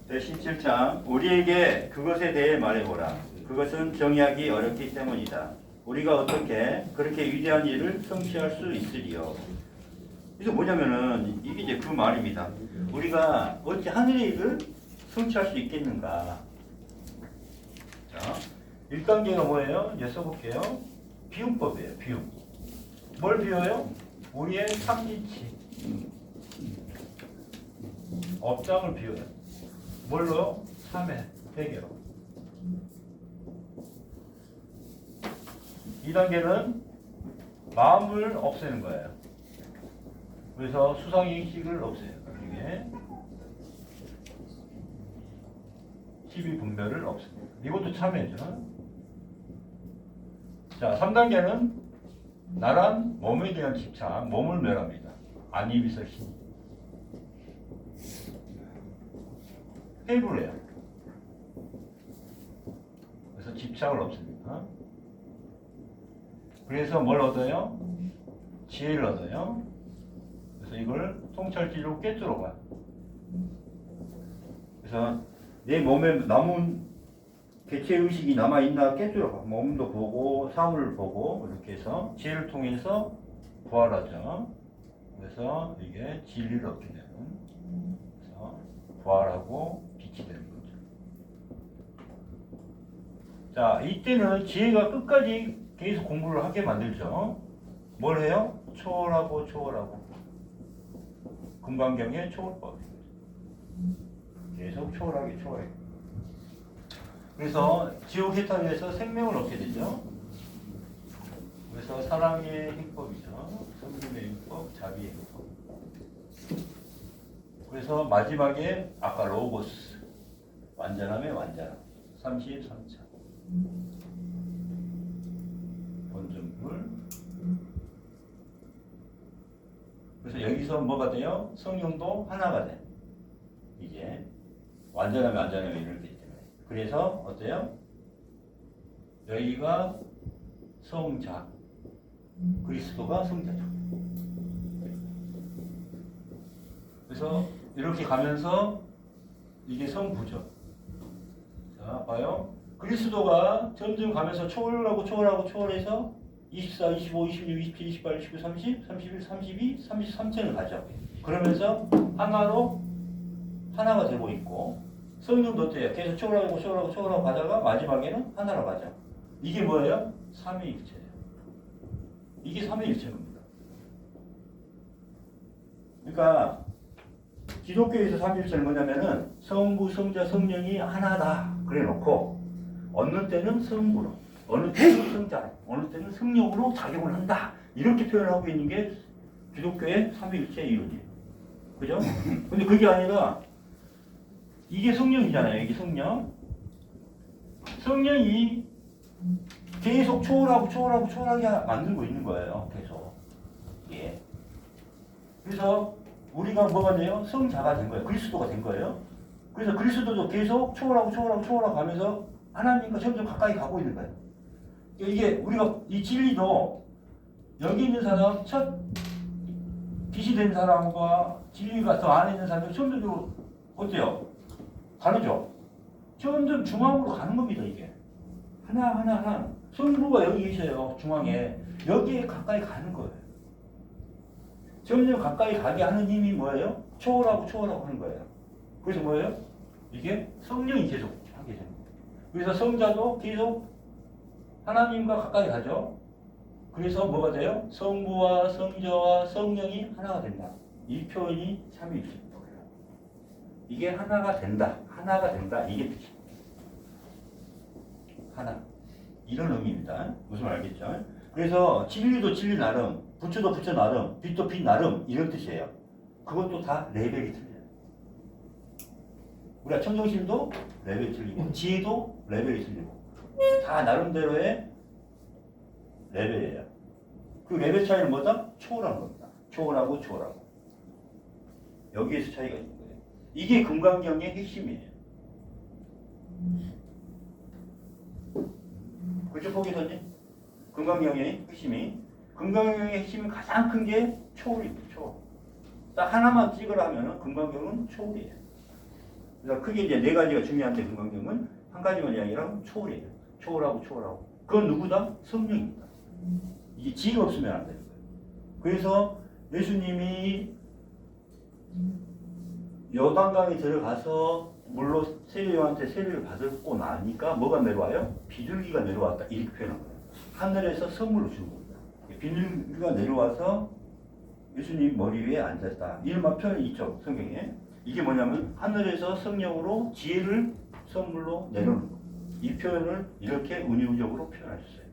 제17장 우리에게 그것에 대해 말해보라. 그것은 정의하기 어렵기 때문이다. 우리가 어떻게 그렇게 위대한 일을 성취할 수 있으리요. 그래서 뭐냐면은 이게 이제 그 말입니다. 우리가 어찌 하늘의 일을 성취할 수 있겠는가. 자, 1단계가 뭐예요? 이제 써볼게요. 비움법이에요. 비움. 뭘 비워요? 우리의 삼지치. 업장을 비워요. 뭘로요? 3회, 회개로. 2단계는 마음을 없애는 거예요. 그래서 수상의식을 없애요. 이게 12분별을 없앱니다. 이것도 참회죠. 자, 3단계는 나란 몸에 대한 집착, 몸을 멸합니다. 안입이서 신. 해부래요. 그래서 집착을 없앱니다. 그래서 뭘 얻어요? 지혜를 얻어요. 그래서 이걸 통찰지로 꿰뚫어 봐요. 그래서 내 몸에 남은 개체 의식이 남아있나 꿰뚫어 봐. 몸도 보고 사물을 보고 이렇게 해서 지혜를 통해서 부활하죠. 그래서 이게 진리를 얻게 되는, 그래서 부활하고 빛이 되는 거죠. 자, 이때는 지혜가 끝까지 계속 공부를 하게 만들죠. 뭘 해요? 초월하고 초월하고. 금강경의 초월법입니다. 계속 초월하게 초월해. 그래서 지옥 해탈에서 생명을 얻게 되죠. 그래서 사랑의 행법이죠. 성금의 행법, 자비의 행법. 그래서 마지막에 아까 로고스, 완전함의 완전함, 33차. 본전불. 그래서 여기서 뭐가 돼요? 성령도 하나가 돼. 이게 완전함의 완전함이 이렇게 때문에. 그래서 어때요? 여기가 성자, 그리스도가 성자죠. 그래서 이렇게 가면서 이게 성부죠. 자, 봐요. 그리스도가 점점 가면서 초월하고 초월하고 초월해서 24, 25, 26, 27, 28, 29, 30, 31, 32, 33층을 가죠. 그러면서 하나가 되고 있고, 성령도 어때요? 계속 초월하고 초월하고 초월하고 가다가 마지막에는 하나로 가죠. 이게 뭐예요? 삼위일체예요. 이게 삼위일체인 겁니다. 그러니까 기독교에서 삼위일체는 뭐냐면은 성부, 성자, 성령이 하나다 그래 놓고 어느 때는 성부로, 어느 때는 성자로, 어느 때는 성령으로 작용을 한다 이렇게 표현하고 있는 게 기독교의 삼위일체의 이론이에요. 그죠? 근데 그게 아니라 이게 성령이잖아요. 이게 성령. 성령이 계속 초월하고 초월하고 초월하게 만들고 있는 거예요. 계속. 예. 그래서 우리가 뭐가 돼요? 성자가 된 거예요. 그리스도가 된 거예요. 그래서 그리스도도 계속 초월하고 초월하고 초월하고 가면서 하나님과 점점 가까이 가고 있는 거예요. 이게 우리가 이 진리도 여기 있는 사람, 첫 빛이 된 사람과 진리가 더 안에 있는 사람이 점점 어때요? 다르죠? 점점 중앙으로 가는 겁니다, 이게. 하나. 성부가 여기 계셔요, 중앙에. 여기에 가까이 가는 거예요. 점점 가까이 가게 하는 힘이 뭐예요? 초월하고 초월하고 하는 거예요. 그래서 뭐예요? 이게 성령이 계속 하게 되는 거예요. 그래서 성자도 계속 하나님과 가까이 가죠. 그래서 뭐가 돼요? 성부와 성자와 성령이 하나가 된다. 이 표현이 삼위일체입니다. 이게 하나가 된다. 이게 뜻이에요. 하나. 이런 의미입니다. 무슨 말 알겠죠? 그래서 진리도 진리 나름, 부처도 부처 나름, 빛도 빛 나름 이런 뜻이에요. 그것도 다 레벨이 틀려요. 우리가 청정심도 레벨이 틀리고 지혜도 레벨이 틀리고 다 나름대로의 레벨이에요. 그 레벨 차이는 뭐다? 초월한 겁니다. 초월하고 초월하고. 여기에서 차이가 있는 거예요. 이게 금강경의 핵심이에요. 그렇죠? 거기서지? 금강경의 핵심이. 금강경의 핵심은 가장 큰 게 초월입니다. 초월. 딱 하나만 찍으라 하면 금강경은 초월이에요. 그래서 크게 이제 네 가지가 중요한데 금강경은 한 가지만 이야기하면 초월이에요. 초월하고. 그건 누구다? 성령입니다. 이게 지혜가 없으면 안 되는 거예요. 그래서 예수님이 요단강에 들어가서 물로 세례요한테 세례를 받고 나니까 뭐가 내려와요? 비둘기가 내려왔다. 이렇게 표현한 거예요. 하늘에서 선물로 주는 겁니다. 비둘기가 내려와서 예수님 머리 위에 앉았다. 이런 표현이 있죠. 성경에. 이게 뭐냐면 하늘에서 성령으로 지혜를 선물로 내놓는 거. 이 표현을 이렇게 은유적으로 표현하셨어요.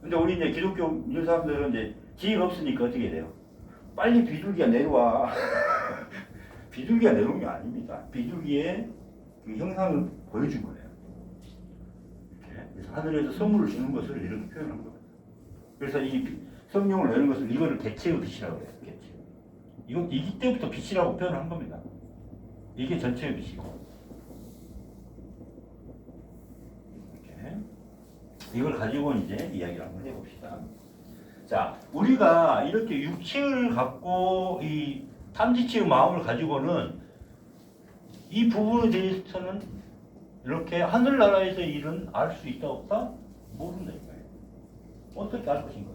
근데 우리 이제 기독교 믿는 사람들은 이제 지혜가 없으니까 어떻게 돼요? 빨리 비둘기가 내려와. 비둘기가 내려온 게 아닙니다. 비둘기의 그 형상을 보여준 거예요. 이렇게. 그래서 하늘에서 선물을 주는 것을 이렇게 표현한 겁니다. 그래서 이 성령을 내는 것을 이거를 개체의 빛이라고 해요. 개체. 이때부터 빛이라고 표현한 겁니다. 이게 전체의 빛이고. 이렇게. 이걸 가지고 이제 이야기를 한번 해봅시다. 자, 우리가 이렇게 육체를 갖고 이 탐지치의 마음을 가지고는 이 부분에 대해서는 이렇게 하늘나라에서 일은 알 수 있다 없다? 모른다 이거예요. 어떻게 알 것인가?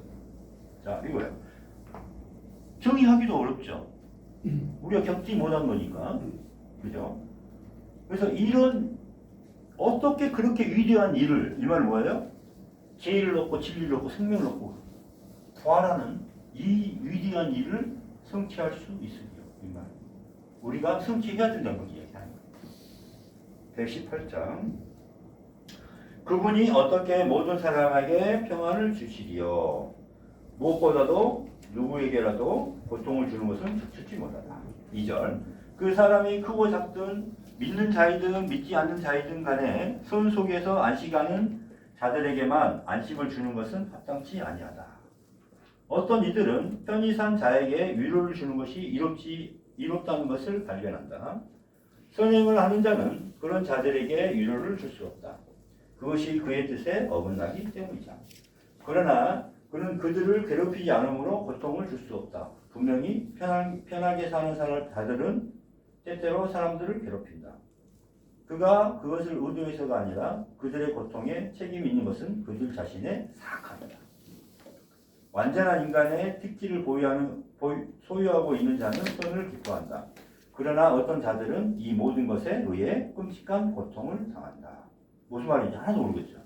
자, 이거예요. 정의하기도 어렵죠. 우리가 겪지 못한 거니까. 그죠? 그래서 이런 어떻게 그렇게 위대한 일을, 이 말은 뭐예요? 지혜를 얻고 진리를 얻고 생명을 얻고 부활하는 이 위대한 일을 성취할 수 있으리요. 이 말. 우리가 성취해야 된다는 걸 이야기하는 거예요. 118장. 그분이 어떻게 모든 사람에게 평안을 주시리요. 무엇보다도 누구에게라도 고통을 주는 것은 적지 못하다. 2절. 그 사람이 크고 작든 믿는 자이든 믿지 않는 자이든 간에 손 속에서 안식하는 자들에게만 안식을 주는 것은 합당치 아니하다. 어떤 이들은 편히 산 자에게 위로를 주는 것이 이롭다는 것을 발견한다. 선행을 하는 자는 그런 자들에게 위로를 줄 수 없다. 그것이 그의 뜻에 어긋나기 때문이다. 그러나 그는 그들을 괴롭히지 않으므로 고통을 줄 수 없다. 분명히 편하게 사는 자들은 때때로 사람들을 괴롭힌다. 그가 그것을 의도해서가 아니라 그들의 고통에 책임이 있는 것은 그들 자신의 사악함이다. 완전한 인간의 특질을 소유하고 있는 자는 선을 기뻐한다. 그러나 어떤 자들은 이 모든 것에 의해 끔찍한 고통을 당한다. 무슨 말인지 하나도 모르겠죠.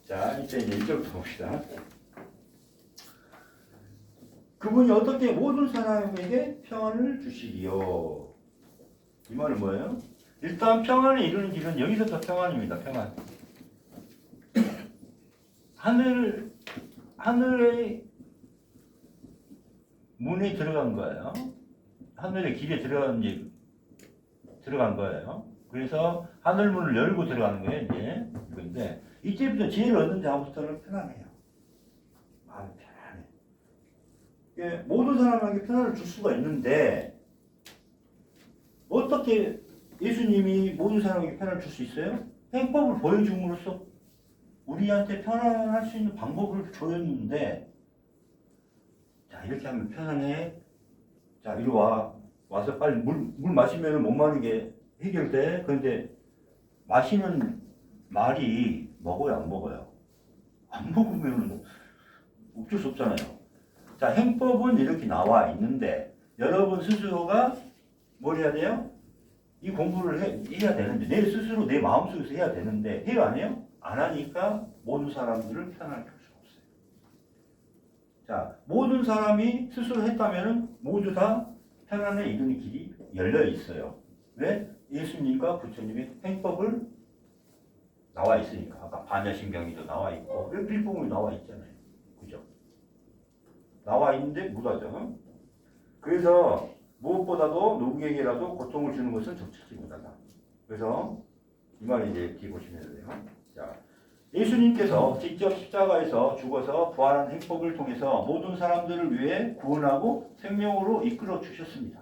자, 이제 1절부터 봅시다. 그분이 어떻게 모든 사람에게 평안을 주시리요. 이 말은 뭐예요? 일단 평안을 이루는 길은 여기서부터 평안입니다. 평안. 하늘의 문에 들어간 거예요. 하늘의 길에 들어간 거예요. 그래서 하늘문을 열고 들어가는 거예요, 이제. 그런데 이때부터 지혜를 얻는 자부터는 편안해요. 마음이 편안해. 예, 모든 사람에게 편안을 줄 수가 있는데 어떻게 예수님이 모든 사람에게 편안을 줄 수 있어요? 행법을 보여줌으로써 우리한테 편안할 수 있는 방법을 보였는데, 자, 이렇게 하면 편안해. 자, 이리 와서 빨리 물 마시면 못 마는 게 해결돼. 그런데 마시는 말이 먹어요, 안 먹어요? 안 먹으면 어쩔 수 없잖아요. 자, 행법은 이렇게 나와 있는데 여러분 스스로가 뭘 해야 돼요? 이 공부를 해야 되는데, 내 스스로 내 마음속에서 해야 되는데 해요, 안 해요? 안 하니까 모든 사람들을 편안하게 할 수가 없어요. 자, 모든 사람이 스스로 했다면 모두 다 편안에 이르는 길이 열려 있어요. 왜? 예수님과 부처님의 행법을 나와 있으니까. 아까 반야신경이도 나와 있고 빌보물이 나와 있잖아요. 그죠? 나와 있는데 못하죠. 그래서 무엇보다도 누구에게라도 고통을 주는 것은 적절치 못하다. 그래서 이 말을 이제 이렇게 보시면 돼요. 자, 예수님께서 직접 십자가에서 죽어서 부활한 행복을 통해서 모든 사람들을 위해 구원하고 생명으로 이끌어 주셨습니다.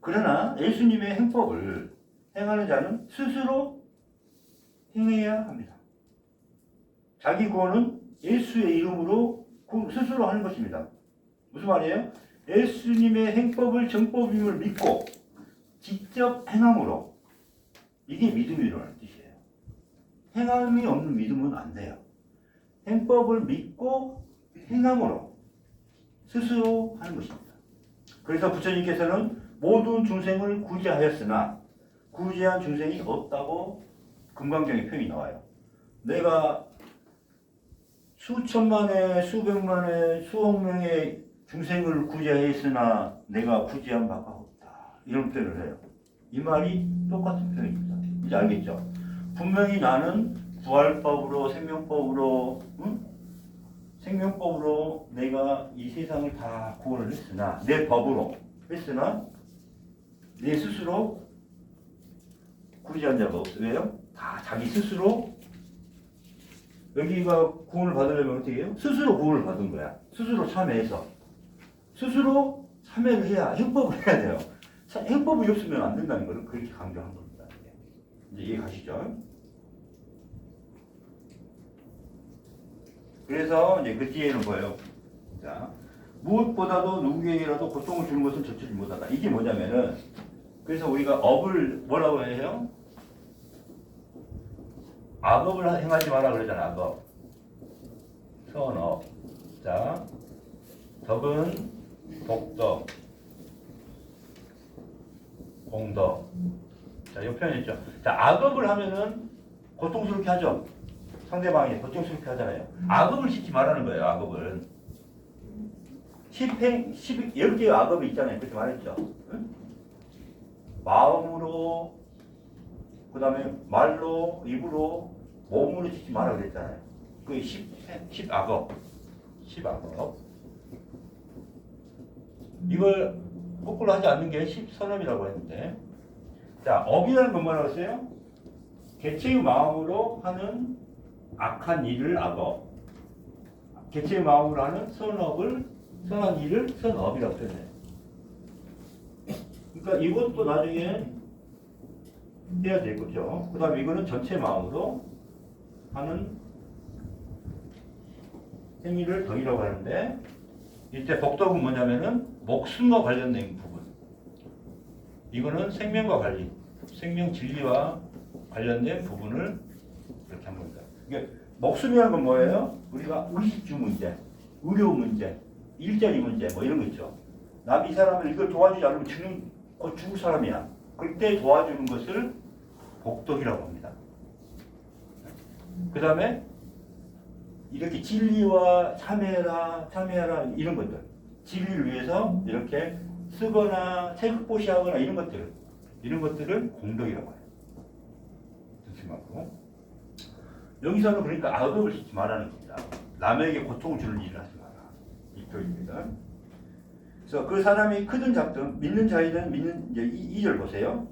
그러나 예수님의 행복을 행하는 자는 스스로 행해야 합니다. 자기 구원은 예수의 이름으로 스스로 하는 것입니다. 무슨 말이에요? 예수님의 행법을 정법임을 믿고 직접 행함으로 이게 믿음이라는 뜻이에요. 행함이 없는 믿음은 안 돼요. 행법을 믿고 행함으로 스스로 하는 것입니다. 그래서 부처님께서는 모든 중생을 구제하였으나 구제한 중생이 없다고 금강경에 표현이 나와요. 내가 수천만의 수백만의 수억 명의 중생을 구제했으나 내가 구제한 바가 없다. 이런 표현을 해요. 이 말이 똑같은 표현입니다. 이제 알겠죠? 분명히 나는 부활법으로 생명법으로 생명법으로 내가 이 세상을 다 구원을 했으나 내 법으로 했으나 내 스스로 구제한 자가 없어. 왜요? 다 자기 스스로 여기가 구원을 받으려면 어떻게 해요? 스스로 구원을 받은 거야. 스스로 참여해서 스스로 참여를 해야 행법을 해야 돼요. 행법이 없으면 안 된다는 걸 그렇게 강조한 겁니다. 이제 이해 가시죠? 그래서 이제 그 뒤에는 뭐예요? 자, 무엇보다도 누구에게라도 고통을 주는 것은 저치지 못하다. 이게 뭐냐면은 그래서 우리가 업을 뭐라고 해요? 악업을 행하지 마라 그러잖아. 악업. 선업. 자, 덕은 복덕, 공덕. 자, 이 표현했죠. 자, 악업을 하면은 고통스럽게 하죠. 상대방이 고통스럽게 하잖아요. 악업을 짓지 말라는 거예요. 악업을. 10개의 악업이 있잖아요. 그렇게 말했죠. 응? 마음으로, 그 다음에 말로, 입으로, 몸으로 짓지 말라 그랬잖아요. 그게 10악업. 10악업. 이걸 거꾸로 하지 않는 게 10선업이라고 했는데, 자, 업이라는 건 뭐라고 했어요? 개체의 마음으로 하는 악한 일을 악업, 개체의 마음으로 하는 선한 일을 선업이라고 표현해요. 그러니까 이것도 나중에 해야 되겠죠. 그 다음에 이거는 전체 마음으로 하는 행위를 덕이라고 하는데, 이때 복덕은 뭐냐면은 목숨과 관련된 부분. 이거는 생명과 관리, 생명 진리와 관련된 부분을 이렇게 한 겁니다. 이게 목숨이라는 건 뭐예요? 우리가 의식주 문제, 의료 문제, 일자리 문제 뭐 이런 거 있죠. 남 이 사람을 이걸 도와주지 않으면 곧 죽을 사람이야. 그때 도와주는 것을 복덕이라고 합니다. 그 다음에 이렇게 진리와 참여해라 이런 것들, 진리를 위해서 이렇게 쓰거나 책보시하거나 이런 것들을 공덕이라고 해요. 조심하고. 여기서는 그러니까 악업을 짓지 말라는 겁니다. 남에게 고통을 주는 일을 하지 마라. 이 표현입니다. 그래서 그 사람이 크든 작든 믿는 자이든 이제 2절 보세요.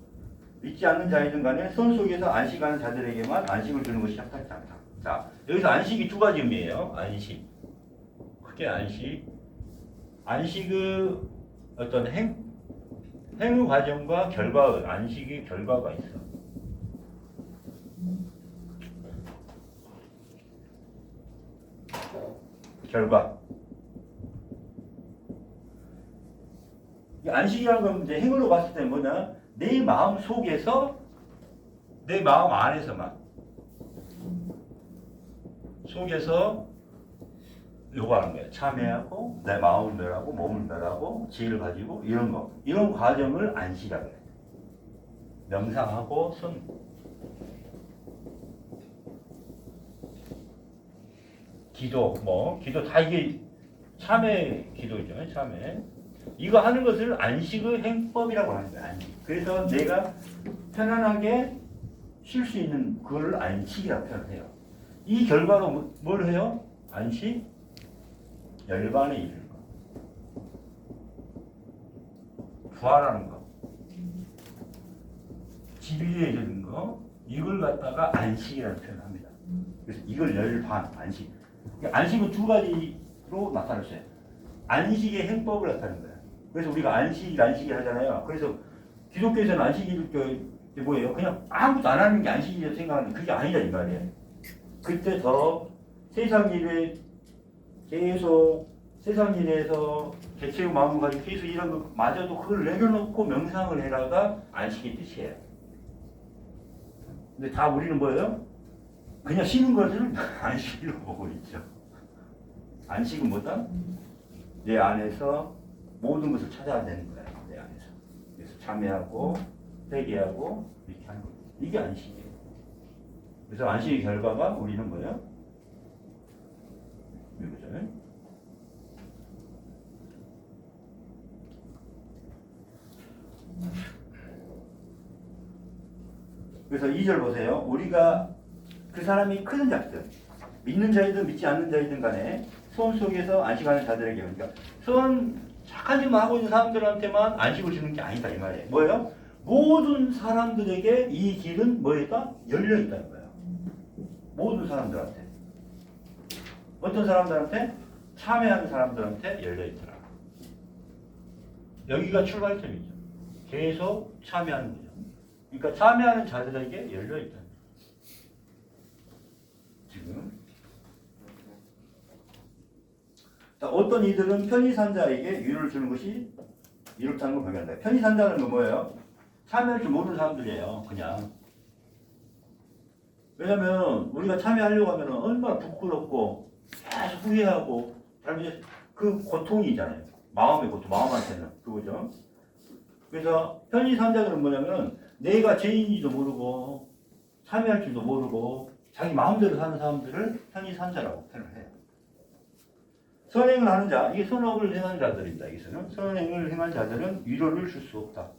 믿지 않는 자이든 간에 선 속에서 안식하는 자들에게만 안식을 주는 것이 합당치 않다. 자, 여기서 안식이 두 가지 의미예요. 안식. 크게 안식. 안식의 어떤 행위 과정과 결과, 안식의 결과가 있어. 결과. 안식이라는 건 이제 행위로 봤을 때 뭐냐? 내 마음 속에서, 내 마음 안에서만. 속에서 요거 하는 거예요. 참여하고, 내 마음을 멸하고, 몸을 멸하고, 지혜를 가지고, 이런 거. 이런 과정을 안식이라고 해요. 명상하고, 기도, 기도 다 이게 참회 기도죠. 참회. 이거 하는 것을 안식의 행법이라고 하는 거예요. 안식. 그래서 내가 편안하게 쉴 수 있는 그걸 안식이라고 표현해요. 이 결과로 뭘 해요? 안식? 열반에 이르는 거. 부활하는 거. 진리에 이르는 거. 이걸 갖다가 안식이라는 표현을 합니다. 그래서 이걸 열반, 안식. 안식은 두 가지로 나타났어요. 안식의 행법을 나타내는 거예요. 그래서 우리가 안식 하잖아요. 그래서 기독교에서는 안식이 뭐예요? 그냥 아무것도 안 하는 게 안식이라고 생각하는데 그게 아니다 이 말이에요. 그때 더 세상 일에 계속 세상 일에서 개체의 마음을 가지고 계속 이런 것마저도 그걸 내려놓고 명상을 해라가 안식의 뜻이에요. 근데 다 우리는 뭐예요? 그냥 쉬는 것을 안식으로 보고 있죠. 안식은 뭐다? 내 안에서 모든 것을 찾아야 되는 거예요. 내 안에서. 그래서 참여하고 회개하고 이렇게 하는 거예요. 이게 안식이에요. 그래서 안식의 결과가 우리는 뭐예요? 이거죠. 그래서 2절 보세요. 우리가 그 사람이 크든 작든 믿는 자이든 믿지 않는 자이든 간에 소원 속에서 안식하는 자들에게, 그러니까 소원 착한 짓만 하고 있는 사람들한테만 안식을 주는 게 아니다 이 말이에요. 뭐예요? 모든 사람들에게 이 길은 뭐였다? 열려 있다는 거예요. 모든 사람들한테. 어떤 사람들한테? 참여하는 사람들한테 열려 있더라. 여기가 출발점이죠. 계속 참여하는 거죠. 그러니까 참여하는 자들에게 열려 있다. 지금. 자, 어떤 이들은 편히 산 자에게 위로를 주는 것이 이렇다는 걸 발견한다. 편히 산 자는 거 뭐예요? 참여할 줄 모르는 사람들이에요. 그냥. 왜냐면 우리가 참여하려고 하면 얼마나 부끄럽고 계속 후회하고 그 고통이 있잖아요. 마음의 고통, 마음한테는. 그거죠. 그래서 편히 산 자들은 뭐냐면 내가 죄인인지도 모르고 참여할 줄도 모르고 자기 마음대로 사는 사람들을 편히 산 자라고 표현을 해요. 선행을 하는 자, 이게 선업을 행하는 자들입니다. 여기서는 선행을 행한 자들은 위로를 줄 수 없다.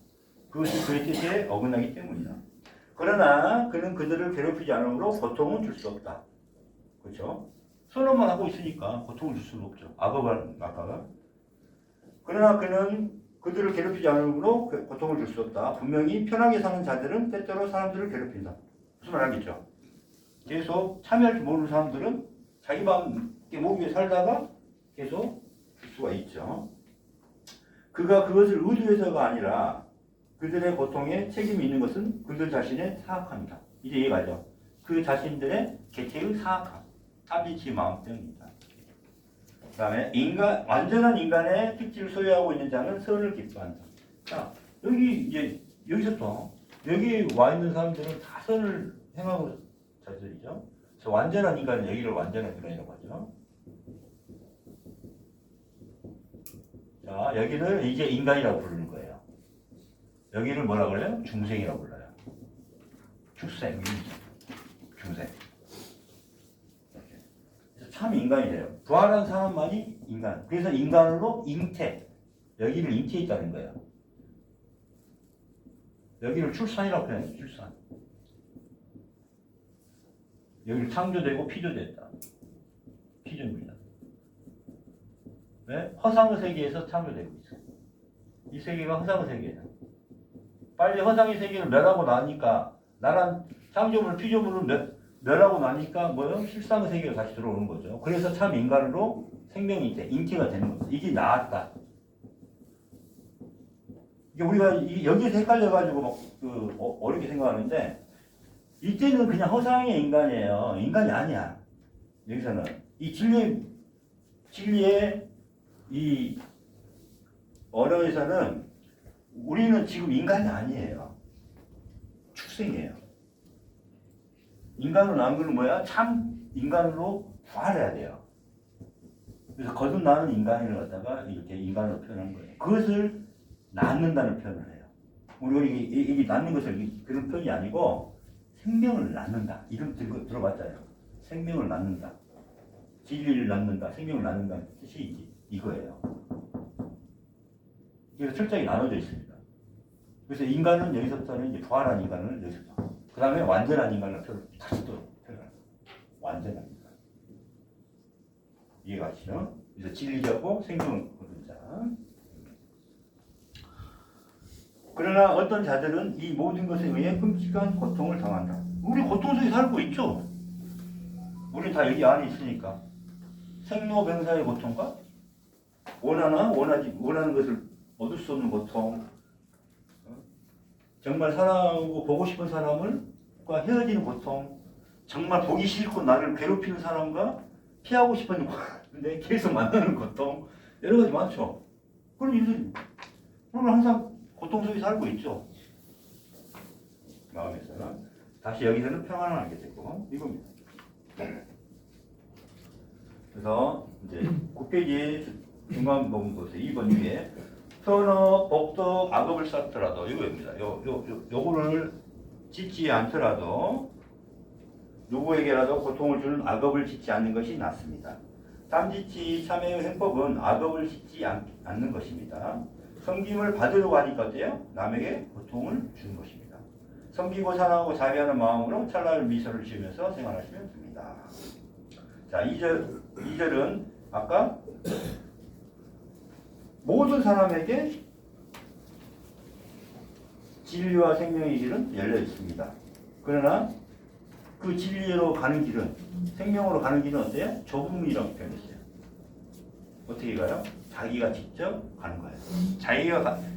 그것이 그의 뜻에 어긋나기 때문이다. 그러나 그는 그들을 괴롭히지 않으므로 고통은 줄 수 없다. 그렇죠? 선업만 하고 있으니까 고통을 줄 수는 없죠. 아까가. 그러나 그는 그들을 괴롭히지 않으므로 고통을 줄 수 없다. 분명히 편하게 사는 자들은 때때로 사람들을 괴롭힌다. 무슨 말 알겠죠? 계속 참여할 줄 모르는 사람들은 자기 마음에 모르게 살다가 계속 줄 수가 있죠. 그가 그것을 의도해서가 아니라 그들의 고통에 책임이 있는 것은 그들 자신의 사악함이다. 이제 이해가죠? 그 자신들의 개체의 사악함, 탐진치 마음 때문이다. 그 다음에 완전한 인간의 특질을 소유하고 있는 자는 선을 기뻐한다. 자, 여기서부터 여기 와 있는 사람들은 다 선을 행하고 자들이죠. 그래서 완전한 인간은 여기를 완전한 인간이라고 하죠. 자, 여기를 이제 인간이라고 부르는 거예요. 여기를 뭐라 그래요? 중생이라고 불러요. 중생. 그래서 참 인간이 돼요. 부활한 사람만이 인간. 그래서 인간으로 잉태. 여기를 잉태에 있다는 거예요. 여기를 출산이라고 표현해요. 출산. 여기를 창조되고 피조됐다. 피조입니다. 왜? 허상의 세계에서 창조되고 있어요. 이 세계가 허상의 세계예요. 빨리 허상의 세계를 멸하고 나니까 나란 창조물, 피조물을 멸하고 나니까 뭐요? 실상의 세계가 다시 들어오는 거죠. 그래서 참 인간으로 생명이 돼, 잉태가 되는 거죠. 이게 나았다. 이게 우리가 여기에서 헷갈려가지고 막 어렵게 생각하는데 이때는 그냥 허상의 인간이에요. 인간이 아니야. 여기서는 이 진리의 이 언어에서는 우리는 지금 인간이 아니에요. 축생이에요. 인간으로 나온 건 뭐야? 참 인간으로 부활해야 돼요. 그래서 거듭나는 인간을 갖다가 이렇게 인간으로 표현한 거예요. 그것을 낳는다는 표현을 해요. 우리 이게 낳는 것을 그런 표현이 아니고 생명을 낳는다. 이름 들어봤잖아요. 생명을 낳는다. 진리를 낳는다. 생명을 낳는다는 뜻이 이거예요. 그래서 철저히 나눠져 있습니다. 그래서 인간은 여기서부터는 이제 부활한 인간을 여기서부터. 그 다음에 완전한 인간을 다시 또 표현합니다. 완전한 인간. 이해가 가시죠? 그래서 진리자고 생명을 거둔 자. 그러나 어떤 자들은 이 모든 것에 의해 끔찍한 고통을 당한다. 우리 고통 속에 살고 있죠? 우리 다 여기 안에 있으니까. 생로병사의 고통과 원하는 것을 얻을 수 없는 고통, 정말 사랑하고 보고 싶은 사람과 헤어지는 고통, 정말 보기 싫고 나를 괴롭히는 사람과 피하고 싶었는데 계속 만나는 고통 여러 가지 많죠. 그럼 이들 그러면 항상 고통 속에 살고 있죠. 마음에서는 다시 여기서는 평안을 알게 되고 이겁니다. 그래서 이제 9페이지 중간 부분 보세요. 2번 위에 선업, 복덕, 악업을 쌓더라도 이거입니다. 요거를 짓지 않더라도 누구에게라도 고통을 주는 악업을 짓지 않는 것이 낫습니다. 탐짓지 참회의 행법은 악업을 짓지 않는 것입니다. 섬김을 받으려고 하니까 어때요? 남에게 고통을 주는 것입니다. 섬기고 사랑하고 자비하는 마음으로 찰나를 미소를 지으면서 생활하시면 됩니다. 자, 2절은 아까 모든 사람에게 진리와 생명의 길은 열려 있습니다. 그러나 그 진리로 가는 길은, 생명으로 가는 길은 어때요? 좁음이라고 표현했어요. 어떻게 가요? 자기가 직접 가는 거예요.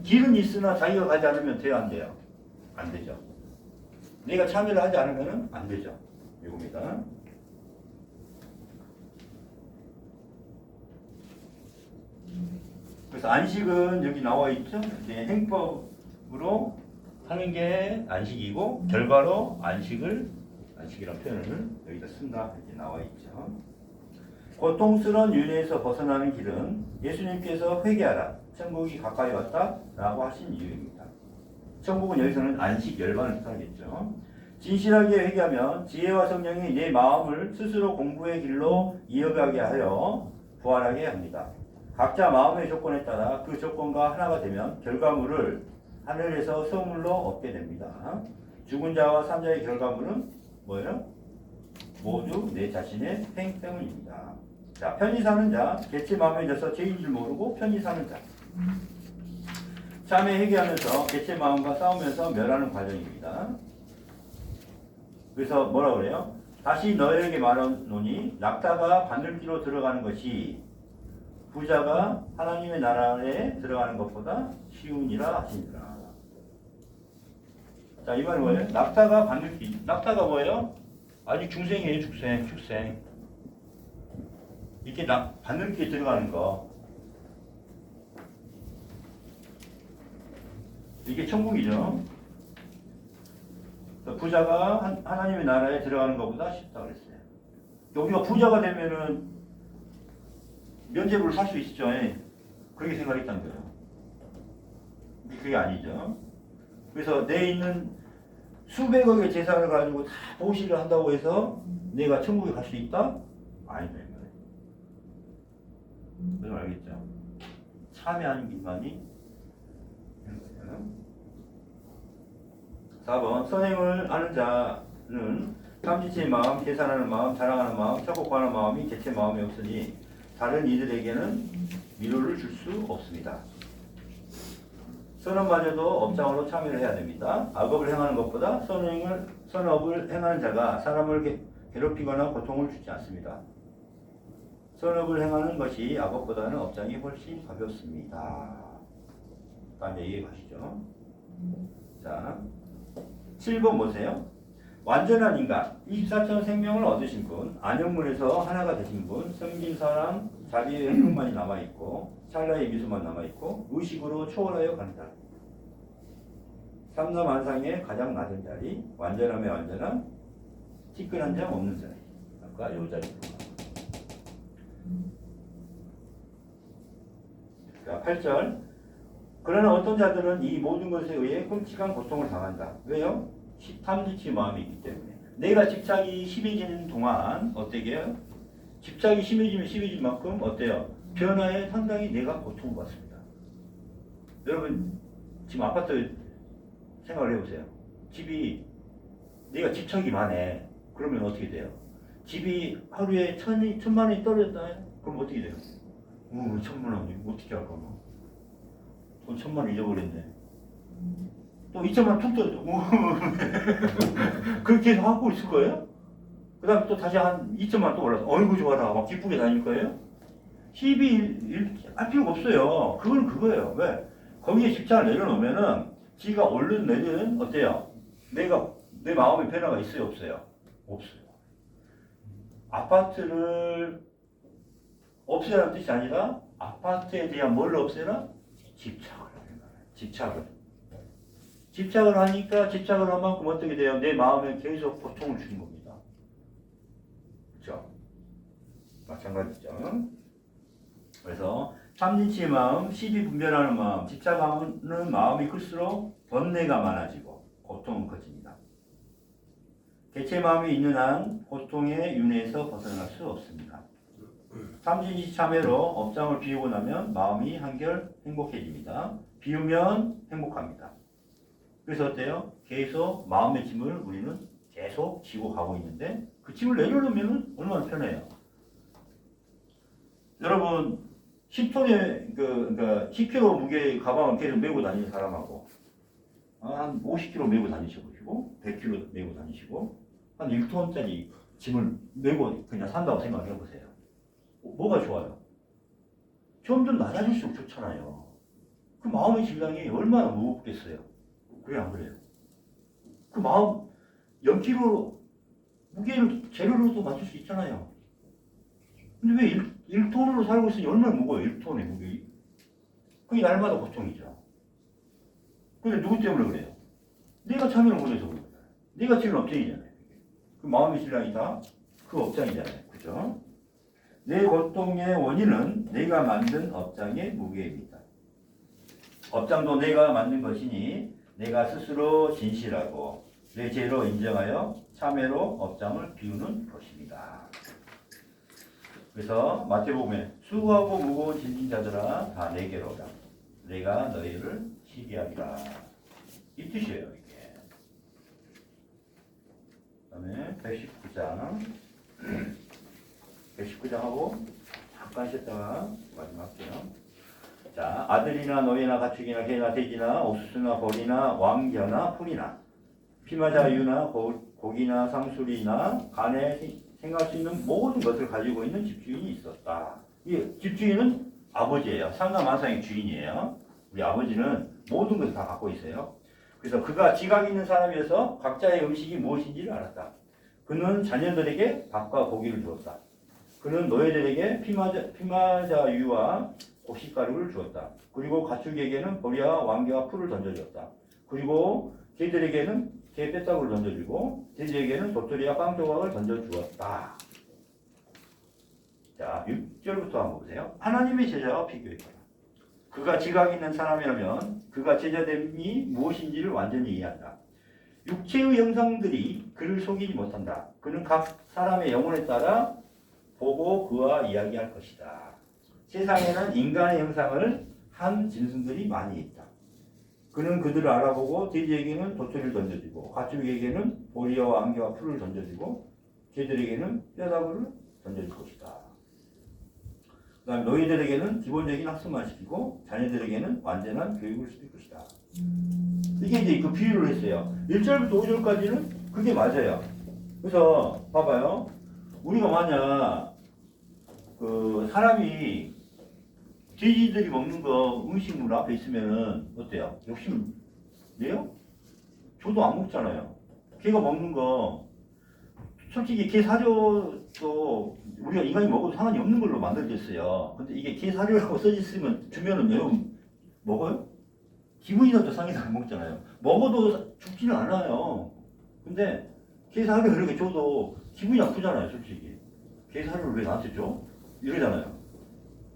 길은 있으나 자기가 가지 않으면 돼요, 안 돼요? 안 되죠. 내가 참여를 하지 않으면 안 되죠. 이겁니다. 그래서 안식은 여기 나와 있죠. 이제 행법으로 하는 게 안식이고 결과로 안식이라는 표현을 여기다 쓴다 이렇게 나와 있죠. 고통스러운 윤회에서 벗어나는 길은 예수님께서 회개하라, 천국이 가까이 왔다라고 하신 이유입니다. 천국은 여기서는 안식 열반을 뜻하겠죠. 진실하게 회개하면 지혜와 성령이 내 마음을 스스로 공부의 길로 이어가게 하여 부활하게 합니다. 각자 마음의 조건에 따라 그 조건과 하나가 되면 결과물을 하늘에서 선물로 얻게 됩니다. 죽은 자와 산자의 결과물은 뭐예요? 모두 내 자신의 행 때문입니다. 자, 편히 사는 자, 개체 마음에 져서 죄인 줄 모르고 편히 사는 자. 참회 회개하면서 개체 마음과 싸우면서 멸하는 과정입니다. 그래서 뭐라 그래요? 다시 너희에게 말하노니 낙타가 바늘기로 들어가는 것이 부자가 하나님의 나라에 들어가는 것보다 쉬우니라 하시니라. 자, 이 말은 뭐예요? 낙타가 바늘기. 낙타가 뭐예요? 아직 중생이에요, 축생. 이렇게 바늘기에 들어가는 거. 이게 천국이죠. 부자가 하나님의 나라에 들어가는 것보다 쉽다 그랬어요. 우리가 부자가 되면은 면제부를 살 수 있죠. 그렇게 생각했다는 거예요. 그게 아니죠. 그래서 내 있는 수백억의 재산을 가지고 다 보시를 한다고 해서 내가 천국에 갈 수 있다? 아니다. 그걸 알겠죠? 참여하는 길만이 되는 거예요. 4번 선행을 아는 자는 탐지치의 마음, 계산하는 마음, 자랑하는 마음, 착곡하는 마음이 개체 마음이 없으니 다른 이들에게는 위로를 줄 수 없습니다. 선업마저도 업장으로 참여를 해야 됩니다. 악업을 행하는 것보다 선업을 행하는 자가 사람을 괴롭히거나 고통을 주지 않습니다. 선업을 행하는 것이 악업보다는 업장이 훨씬 가볍습니다. 다음에 이해 가시죠. 자, 7번 보세요. 완전한 인간, 24천 생명을 얻으신 분, 안영문에서 하나가 되신 분, 섬긴 사랑, 자비의 행동만이 남아있고 찰나의 미소만 남아있고 의식으로 초월하여 간다. 삼남한상의 가장 낮은 자리, 완전함의 완전한 티끌 장 없는 자리. 아까 요 자리. 자, 8절. 그러나 어떤 자들은 이 모든 것에 의해 끔찍한 고통을 당한다. 왜요? 탐지치 마음이 있기 때문에. 내가 집착이 심해지는 동안 어때게요? 집착이 심해진 만큼 어때요? 변화에 상당히 내가 고통을 받습니다. 여러분 지금 아파트 생각을 해보세요. 집이 내가 집착이 많아. 그러면 어떻게 돼요? 집이 하루에 천만 원이 떨어졌다. 그럼 어떻게 돼요? 1,000만 원이 어떻게 할까? 돈 1,000만 원 잊어버렸네. 또 2,000만 원 툭 떨어져. 그렇게 해서 하고 있을 거예요? 그 다음에 또 다시 한 2,000만 원 또 올라서 어이구 좋아라 막 기쁘게 다닐 거예요? 할 필요가 없어요. 그건 그거예요. 왜? 거기에 집착을 내려놓으면은 지가 오른 내리는 어때요? 내 마음의 변화가 있어요? 없어요? 없어요. 아파트를 없애라는 뜻이 아니라 아파트에 대한 뭘 없애라? 집착을 하는 거예요. 집착을 하니까 집착을 한 만큼 어떻게 돼요? 내 마음에 계속 고통을 주는 겁니다. 그렇죠? 마찬가지죠. 그래서 삼진치의 마음, 시비 분별하는 마음, 집착하는 마음이 클수록 번뇌가 많아지고 고통은 커집니다. 개체 마음이 있는 한 고통의 윤회에서 벗어날 수 없습니다. 삼진치 참회로 업장을 비우고 나면 마음이 한결 행복해집니다. 비우면 행복합니다. 그래서 어때요? 계속 마음의 짐을 우리는 계속 지고 가고 있는데 그 짐을 내려놓으면 얼마나 편해요. 여러분 10톤의 그러니까 10kg 무게 가방을 계속 메고 다니는 사람하고 한 50kg 메고 다니시고 100kg 메고 다니시고 한 1톤짜리 짐을 메고 그냥 산다고 생각해 보세요. 뭐가 좋아요? 점점 낮아질수록 좋잖아요. 그 마음의 질량이 얼마나 무겁겠어요. 그래 안 그래요? 그 마음 0kg 무게를 재료로도 맞출 수 있잖아요. 근데 왜 1톤으로 살고 있으니 얼마나 무거워요? 1톤의 무게. 그게 날마다 고통이죠. 근데 누구 때문에 그래요? 내가 참여를 못해서 그런 거잖아요. 내가 지은 업장이잖아요. 그 마음의 질량이 다 그 업장이잖아요. 그죠? 내 고통의 원인은 내가 만든 업장의 무게입니다. 업장도 내가 만든 것이니 내가 스스로 진실하고 내 죄로 인정하여 참회로 업장을 비우는 것입니다. 그래서 마태복음에 수고하고 무거운 짐진 자들아 다 내게로 오라. 내가 너희를 시기하리라. 이 뜻이에요 이게. 그 다음에 119장하고 잠깐 쉬었다가 마지막 할게요. 자, 아들이나 노예나 가축이나 개나 돼지나 옥수수나 벌이나 왕겨나 풀이나 피마자유나 고기나 상술이나 간에 생각할 수 있는 모든 것을 가지고 있는 집주인이 있었다. 이 집주인은 아버지예요. 상가만상의 주인이에요. 우리 아버지는 모든 것을 다 갖고 있어요. 그래서 그가 지각 있는 사람이어서 각자의 음식이 무엇인지를 알았다. 그는 자녀들에게 밥과 고기를 주었다. 그는 노예들에게 피마자유와 곡식가루를 주었다. 그리고 가축에게는 보리와 왕개와 풀을 던져주었다. 그리고 개들에게는 개 뼈다구를 던져주고 돼지에게는 도토리와 빵 조각을 던져주었다. 자, 6절부터 한번 보세요. 하나님의 제자와 비교해봐라. 그가 지각 있는 사람이라면 그가 제자됨이 무엇인지를 완전히 이해한다. 육체의 형상들이 그를 속이지 못한다. 그는 각 사람의 영혼에 따라 보고 그와 이야기할 것이다. 세상에는 인간의 형상을 한 짐승들이 많이 있다. 그는 그들을 알아보고 돼지에게는 도토리를 던져주고 가축에게는 보리와 안개와 풀을 던져주고 개들에게는 뼈다구를 던져줄 것이다. 그 다음 노예들에게는 기본적인 학습만 시키고 자녀들에게는 완전한 교육을 시킬 것이다. 이게 이제 그 비유를 했어요. 1절부터 5절까지는 그게 맞아요. 그래서 봐봐요. 우리가 만약 그 사람이 돼지들이 먹는 거 음식물 앞에 있으면은 어때요? 욕심 내요? 저도 안 먹잖아요. 걔가 먹는 거 솔직히 개 사료도 우리가 인간이 먹어도 상관이 없는 걸로 만들어졌어요. 근데 이게 개 사료라고 써있으면 주면은 여러분 먹어요? 기분이 나도 상해서 안 먹잖아요. 먹어도 죽지는 않아요. 근데 개 사료 이렇게 줘도 기분이 나쁘잖아요, 솔직히. 개 사료를 왜 나한테 줘? 이러잖아요.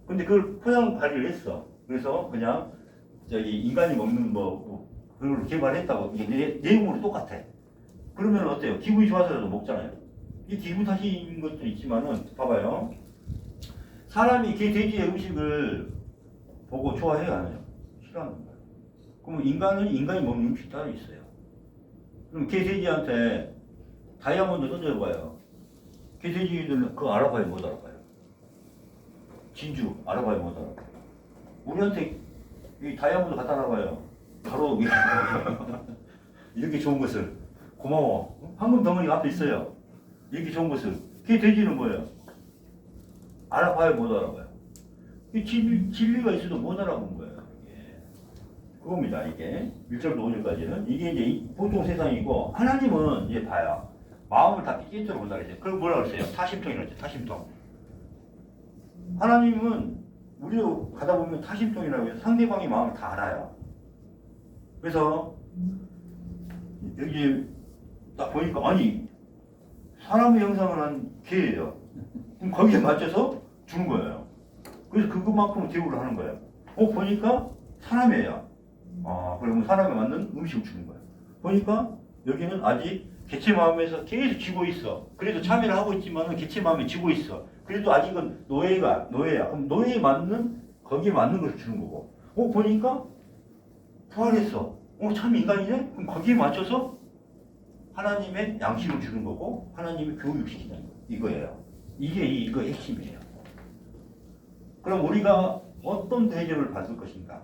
근데 그걸 포장 관리를 했어. 그래서 그냥 저기 인간이 먹는 그걸 개발했다고 이게 내용으로 똑같아. 그러면 어때요? 기분이 좋아서라도 먹잖아요. 이게 기분 탓인 것도 있지만은 봐봐요. 사람이 개 돼지의 음식을 보고 좋아해요, 안 해요? 싫어하는 거예요. 그럼 인간이 먹는 음식 따로 있어요. 그럼 개 돼지한테 다이아몬드 던져봐요. 개 돼지들은 그거 알아봐요, 못 알아봐요? 진주 알아봐요, 못 알아봐요? 우리한테 이 다이아몬드 갖다 놔봐요. 바로 이렇게 좋은 것을 고마워. 황금 덩어리가 앞에 있어요. 이렇게 좋은 것을. 그게 돼지는 뭐예요? 알아봐요, 못 알아봐요? 이 진리가 있어도 못 알아본 거예요. 이게. 그겁니다. 이게 1절부터 5절까지는 이게 이제 보통 세상이고 하나님은 이제 봐요. 마음을 다 깨뜨려 본다 그랬어요. 그걸 뭐라 그랬어요? 타심통이라고 했죠. 타심통. 하나님은 우리도 가다 보면 타심통이라고 해서 상대방의 마음을 다 알아요. 그래서 여기 딱 보니까 아니 사람의 형상을 한 개예요. 그럼 거기에 맞춰서 주는 거예요. 그래서 그것만큼은 대우를 하는 거예요. 보니까 사람이에요. 그러면 사람에 맞는 음식을 주는 거예요. 보니까 여기는 아직 개체 마음에서 계속 쥐고 있어. 그래도 참여를 하고 있지만은 개체 마음에 쥐고 있어. 그래도 아직은 노예야. 그럼 노예에 맞는 거기에 맞는 것을 주는 거고. 보니까 부활했어. 참 인간이네. 그럼 거기에 맞춰서 하나님의 양식을 주는 거고 하나님의 교육을 시키는 거 이거예요. 이게 이거 핵심이에요. 그럼 우리가 어떤 대접을 받을 것인가?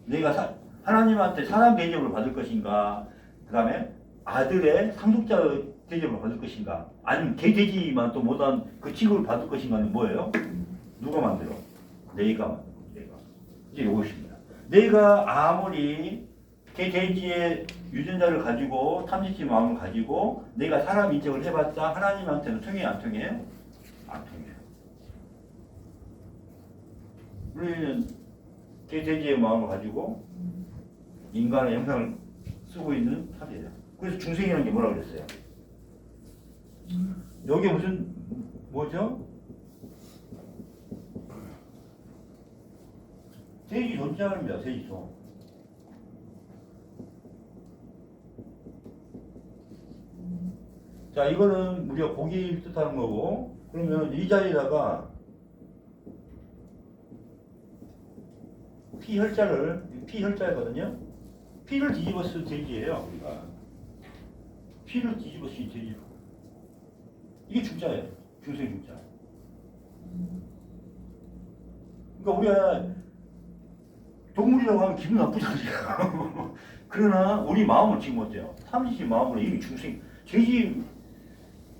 내가 하나님한테 사람 대접을 받을 것인가? 그 다음에 아들의 상속자 대접을 받을 것인가? 아니면 개돼지만 또 못한 그 취급을 받을 것인가는 뭐예요? 누가 만들어? 내가 만들어. 내가. 이제 이것입니다. 내가 아무리 개돼지의 유전자를 가지고 탐지치 마음을 가지고 내가 사람 인정을 해봤자 하나님한테는 통해요? 안 통해요? 안 통해요. 우리는 개돼지의 마음을 가지고 인간의 형상을 쓰고 있는 사례예요. 그래서 중생이라는 게 뭐라고 그랬어요? 여기 무슨 뭐죠? 돼지 존재합니다. 돼지소. 자, 이거는 우리가 고기를 뜻하는 거고, 그러면 이 자리에다가 피혈자거든요. 피를 뒤집어 쓴 돼지예요, 우리가. 피를 뒤집어 쓴 돼지로. 이게 중자예요. 중생 중자. 그러니까 우리가 동물이라고 하면 기분 나쁘잖아요. 그러나 우리 마음은 지금 어때요? 탐지치 마음으로 이미 중생, 돼지,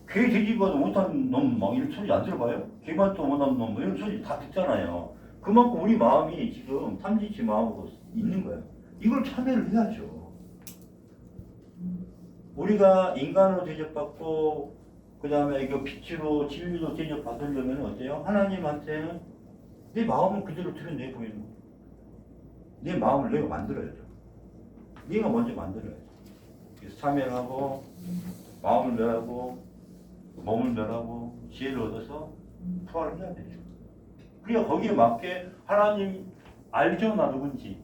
개 돼지보다 못한 놈 막 이런 소리 안 들어봐요? 개만 또 못한 놈 이런 소리 다 듣잖아요. 그만큼 우리 마음이 지금 탐지치 마음으로 있는 거예요. 이걸 참여를 해야죠. 우리가 인간으로 대접받고 그 다음에 이거 빛으로 진리로 대접받으려면 어때요? 하나님한테는 내 마음을 그대로 드러내 보이는 거예요. 내 마음을 내가 만들어야죠. 내가 먼저 만들어야죠. 그래서 참여를 하고 마음을 멸하고 몸을 멸하고 지혜를 얻어서 부활을 해야 되죠. 그래야 거기에 맞게 하나님 알죠? 나 누군지.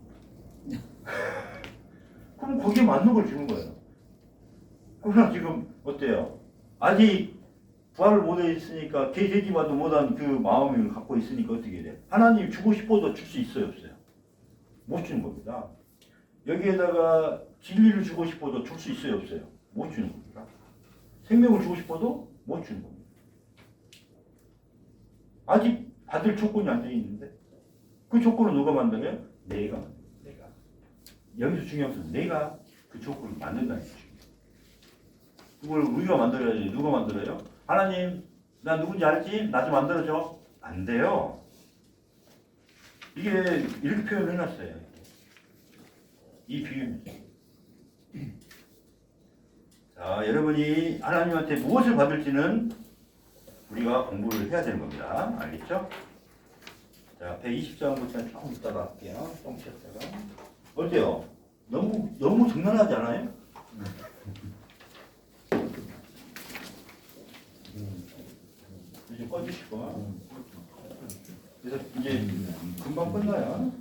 그럼 거기에 맞는 걸 주는 거예요. 그러나 지금 어때요? 아직 부활을 못했으니까 개돼지마도 못한 그 마음을 갖고 있으니까 어떻게 돼? 하나님 주고 싶어도 줄 수 있어요, 없어요? 못 주는 겁니다. 여기에다가 진리를 주고 싶어도 줄 수 있어요, 없어요? 못 주는 겁니다. 생명을 주고 싶어도 못 주는 겁니다. 아직 받을 조건이 안 되어 있는데 그 조건을 누가 만들어요? 내가 만들어요. 내가. 여기서 중요한 것은 내가 그 조건을 만든다는 거죠. 그걸 우리가 만들어야지. 누가 만들어요? 하나님, 나 누군지 알지? 나 좀 만들어줘. 안 돼요. 이게 이렇게 표현을 해놨어요. 이 비유입니다. 자, 여러분이 하나님한테 무엇을 받을지는 우리가 공부를 해야 되는 겁니다. 알겠죠? 자, 120장부터 조금 이따가 할게요. 좀 쉬었다가. 어때요? 너무 장난하지 않아요? 이제 꺼주시고. 그래서 이제 금방 끝나요.